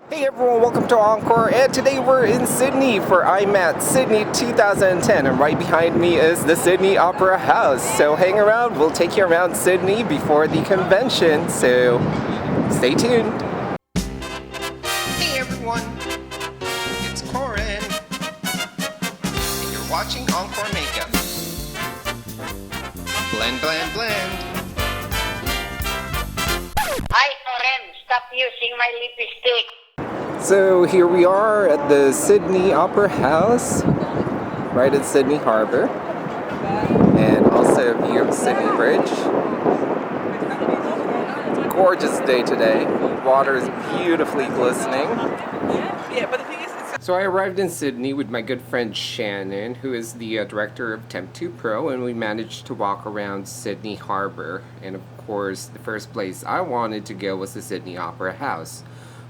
Hey everyone, welcome to Encore, and today we're in Sydney for IMATS Sydney 2010, and right behind me is the Sydney Opera House. So hang around, we'll take you around Sydney before the convention, so stay tuned. Hey everyone, it's Corin, and you're watching EnKoreMakeup. Blend, blend, blend. Hi, Corin, stop using my lipstick. So here we are at the Sydney Opera House, right at Sydney Harbour, and also a view of Sydney Bridge. Gorgeous day today. Water is beautifully glistening. So I arrived in Sydney with my good friend Shannon, who is the director of Temp2 Pro, and we managed to walk around Sydney Harbour. And of course, the first place I wanted to go was the Sydney Opera House.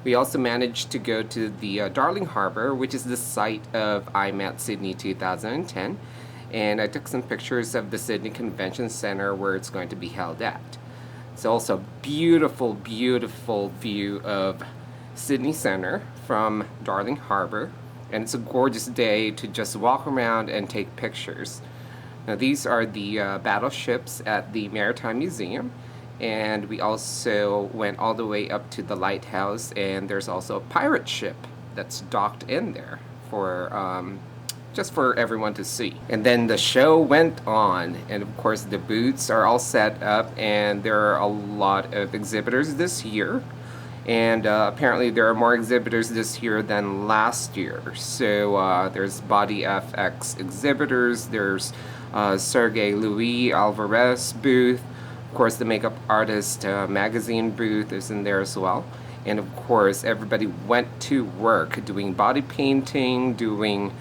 We also managed to go to the Darling Harbour, which is the site of IMATS Sydney 2010, and I took some pictures of the Sydney Convention Centre where it's going to be held at. It's also a beautiful, beautiful view of Sydney Centre from Darling Harbour, and it's a gorgeous day to just walk around and take pictures. Now these are the battleships at the Maritime Museum. And we also went all the way up to the lighthouse, and there's also a pirate ship that's docked in there for just for everyone to see. And then the show went on, and of course the booths are all set up, and there are a lot of exhibitors this year. And apparently there are more exhibitors this year than last year. So there's Body FX exhibitors, there's Sergey Louis Alvarez booth. Of course, the Makeup Artist magazine booth is in there as well. And of course, everybody went to work doing body painting, doing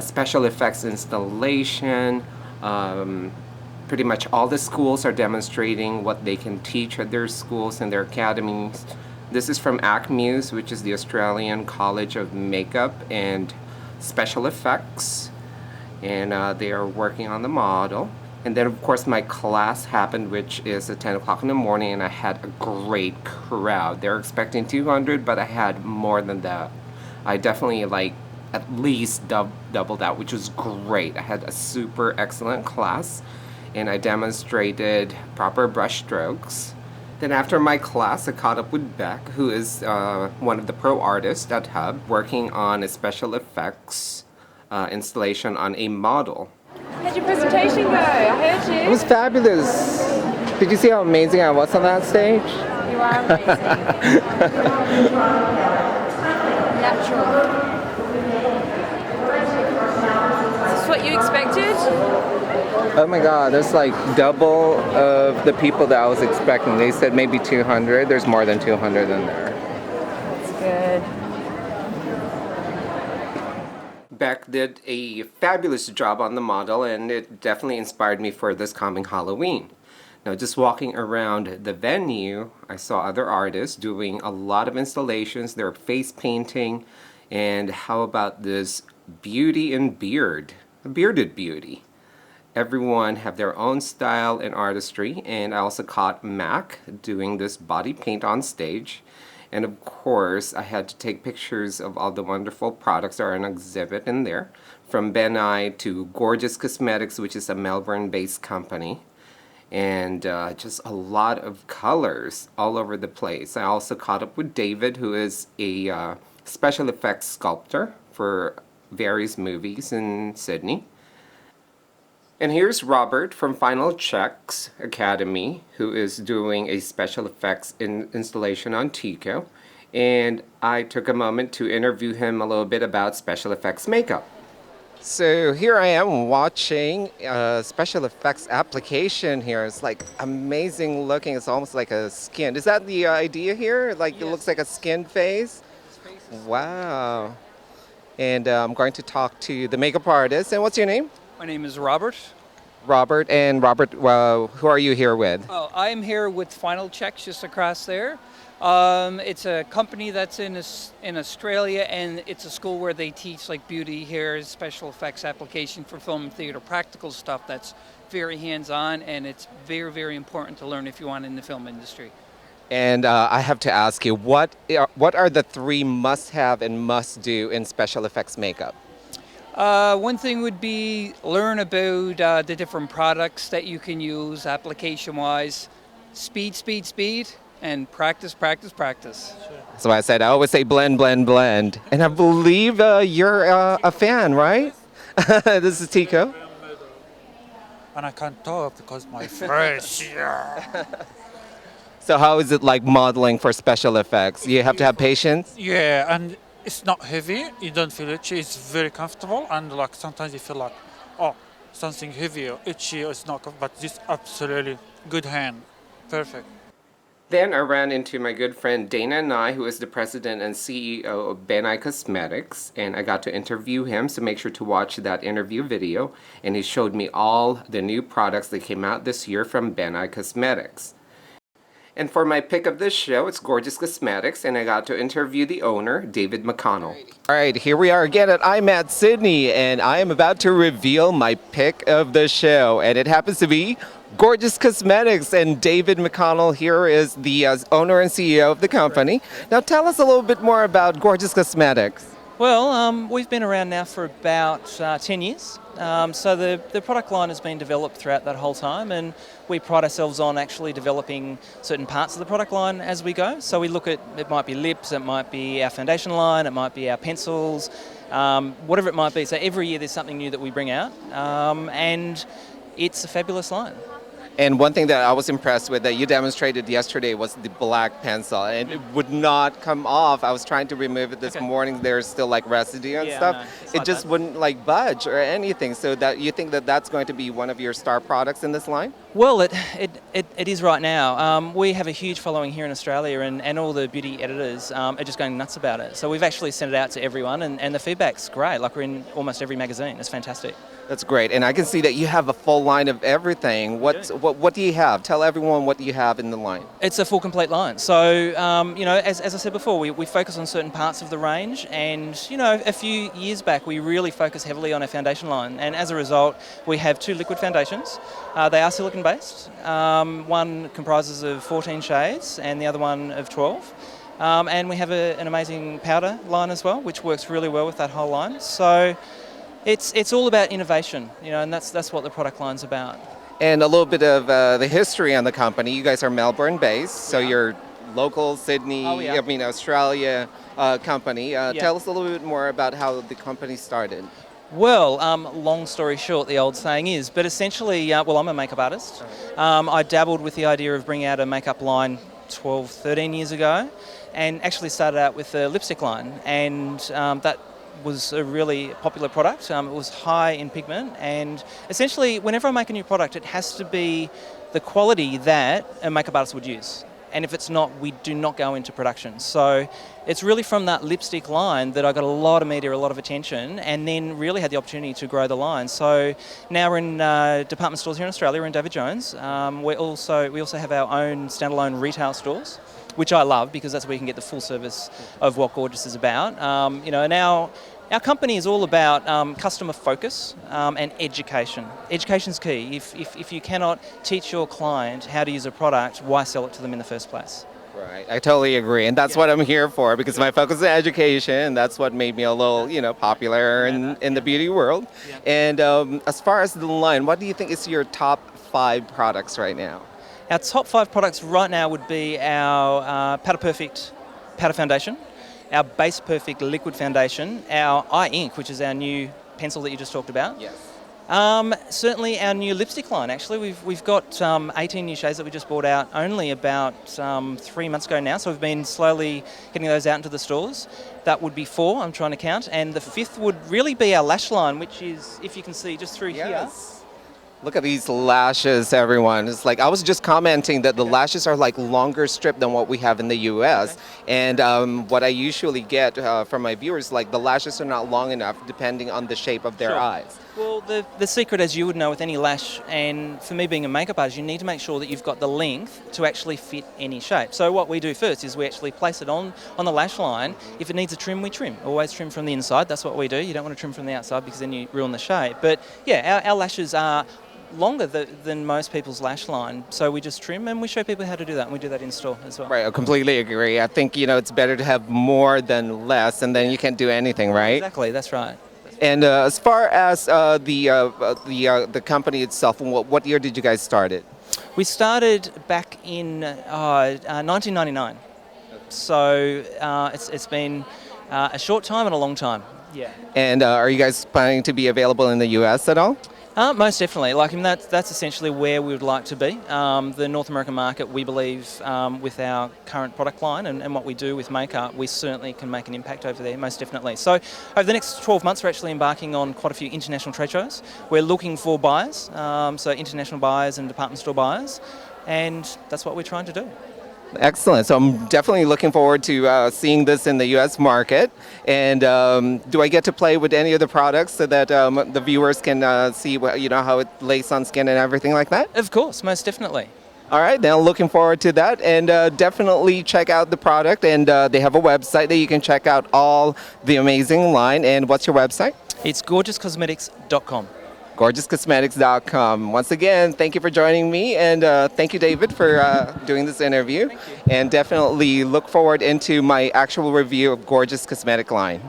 special effects installation. Pretty much all the schools are demonstrating what they can teach at their schools and their academies. This is from ACMUSE, which is the Australian College of Makeup and Special Effects. And they are working on the model. And then of course my class happened, which is at 10 o'clock in the morning, and I had a great crowd. They're expecting 200, but I had more than that. I definitely at least doubled that, which was great. I had a super excellent class, and I demonstrated proper brush strokes. Then after my class, I caught up with Beck, who is one of the pro artists at HUB, working on a special effects installation on a model. How'd your presentation go? I heard you. It was fabulous. Did you see how amazing I was on that stage? You are amazing. Natural. Is this what you expected? Oh my god, there's like double of the people that I was expecting. They said maybe 200. There's more than 200 in there. That's good. Beck did a fabulous job on the model, and it definitely inspired me for this coming Halloween. Now, just walking around the venue, I saw other artists doing a lot of installations. They're face painting, and how about this beauty and beard, a bearded beauty. Everyone have their own style and artistry, and I also caught Mac doing this body paint on stage. And of course, I had to take pictures of all the wonderful products that are on exhibit in there, from Ben Nye to Gorgeous Cosmetics, which is a Melbourne-based company, and just a lot of colors all over the place. I also caught up with David, who is a special effects sculptor for various movies in Sydney. And here's Robert from Final Checks Academy, who is doing a special effects installation on Tico. And I took a moment to interview him a little bit about special effects makeup. So here I am watching a special effects application here. It's like amazing looking. It's almost like a skin. Is that the idea here? Like, yes. It looks like a skin face? Wow. And I'm going to talk to the makeup artist. And what's your name? My name is Robert. Robert, who are you here with? Oh, I'm here with Final Checks just across there. It's a company that's in Australia, and it's a school where they teach like beauty, hair, special effects application for film and theater, practical stuff that's very hands-on, and it's very, very important to learn if you want in the film industry. And I have to ask you, what are the three must-have and must-do in special effects makeup? One thing would be learn about the different products that you can use application-wise. Speed, speed, speed, and practice, practice, practice. So I said, I always say blend, blend, blend. And I believe you're a fan, right? This is Tico. And I can't talk because my face. So how is it like modeling for special effects? You have to have patience? Yeah, and it's not heavy. You don't feel itchy. It's very comfortable, and like sometimes you feel like, oh, something heavy or itchy. Or it's not, but this absolutely good hand, perfect. Then I ran into my good friend Dana Nye, who is the president and CEO of Ben Nye Cosmetics, and I got to interview him, so make sure to watch that interview video. And he showed me all the new products that came out this year from Ben Nye Cosmetics. And for my pick of this show, it's Gorgeous Cosmetics, and I got to interview the owner, David McConnell. All right, here we are again at IMATS Sydney, and I am about to reveal my pick of the show, and it happens to be Gorgeous Cosmetics, and David McConnell here is the owner and CEO of the company. Now tell us a little bit more about Gorgeous Cosmetics. Well, we've been around now for about 10 years. So the product line has been developed throughout that whole time, and we pride ourselves on actually developing certain parts of the product line as we go. So we look at, it might be lips, it might be our foundation line, it might be our pencils, whatever it might be. So every year there's something new that we bring out, and it's a fabulous line. And one thing that I was impressed with that you demonstrated yesterday was the black pencil, and it would not come off. I was trying to remove it this morning. There's still like residue and stuff. No, it just wouldn't like budge or anything. So that you think that that's going to be one of your star products in this line? Well, it is right now. We have a huge following here in Australia, and all the beauty editors are just going nuts about it. So we've actually sent it out to everyone, and the feedback's great. Like, we're in almost every magazine. It's fantastic. That's great. And I can see that you have a full line of everything. What do you have? Tell everyone what you have in the line. It's a full complete line. So, you know, as I said before, we focus on certain parts of the range, and, you know, a few years back we really focused heavily on our foundation line, and as a result we have 2 liquid foundations. They are silicone based. One comprises of 14 shades and the other one of 12. And we have an amazing powder line as well, which works really well with that whole line. So it's all about innovation, you know, and that's what the product line's about. And a little bit of the history on the company. You guys are Melbourne based, so you're local Sydney, Australia company. Tell us a little bit more about how the company started. Well, long story short, the old saying is, but essentially, well, I'm a makeup artist. I dabbled with the idea of bringing out a makeup line 12, 13 years ago, and actually started out with a lipstick line, and that was a really popular product. It was high in pigment, and essentially whenever I make a new product, it has to be the quality that a makeup artist would use. And if it's not, we do not go into production. So it's really from that lipstick line that I got a lot of media, a lot of attention, and then really had the opportunity to grow the line. So now we're in department stores here in Australia. We're in David Jones. We also have our own standalone retail stores, which I love because that's where you can get the full service of what Gorgeous is about. You know, and our company is all about customer focus and education. Education's key. If you cannot teach your client how to use a product, why sell it to them in the first place? Right, I totally agree, and that's what I'm here for, because my focus is education. That's what made me a little, you know, popular in the beauty world. And as far as the line, what do you think is your top 5 products right now? Our top 5 products right now would be our Powder Perfect Powder Foundation, our Base Perfect Liquid Foundation, our Eye Ink, which is our new pencil that you just talked about. Yes. Certainly our new lipstick line, actually. We've got 18 new shades that we just brought out only about 3 months ago now, so we've been slowly getting those out into the stores. That would be 4, I'm trying to count, and the 5th would really be our lash line, which is, if you can see just through here. Look at these lashes, everyone. It's like, I was just commenting that the lashes are like longer strip than what we have in the US. And what I usually get from my viewers, like the lashes are not long enough depending on the shape of their eyes. Well, the secret, as you would know with any lash, and for me being a makeup artist, you need to make sure that you've got the length to actually fit any shape. So what we do first is we actually place it on the lash line. If it needs a trim, we trim. Always trim from the inside. That's what we do. You don't want to trim from the outside because then you ruin the shape. But yeah, our lashes are longer than most people's lash line. So we just trim and we show people how to do that, and we do that in store as well. Right, I completely agree. I think, it's better to have more than less, and then you can't do anything, right? Exactly, that's right. And as far as the company itself, what year did you guys start it? We started back in 1999. So it's been a short time and a long time. Yeah. And are you guys planning to be available in the U.S. at all? Most definitely. That's essentially where we would like to be. The North American market, we believe, with our current product line and what we do with makeup, we certainly can make an impact over there, most definitely. So over the next 12 months, we're actually embarking on quite a few international trade shows. We're looking for buyers, so international buyers and department store buyers, and that's what we're trying to do. Excellent. So I'm definitely looking forward to seeing this in the U.S. market. And do I get to play with any of the products so that the viewers can see how it lays on skin and everything like that? Of course, most definitely. All right, now looking forward to that. And definitely check out the product. And they have a website that you can check out all the amazing line. And what's your website? It's gorgeouscosmetics.com. GorgeousCosmetics.com. Once again, thank you for joining me, and thank you, David, for doing this interview. Thank you. And definitely look forward into my actual review of Gorgeous Cosmetic line.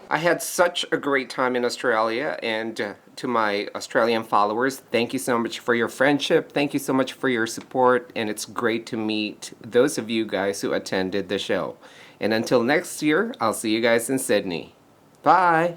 I had such a great time in Australia, and to my Australian followers, thank you so much for your friendship. Thank you so much for your support, and it's great to meet those of you guys who attended the show. And until next year, I'll see you guys in Sydney. Bye!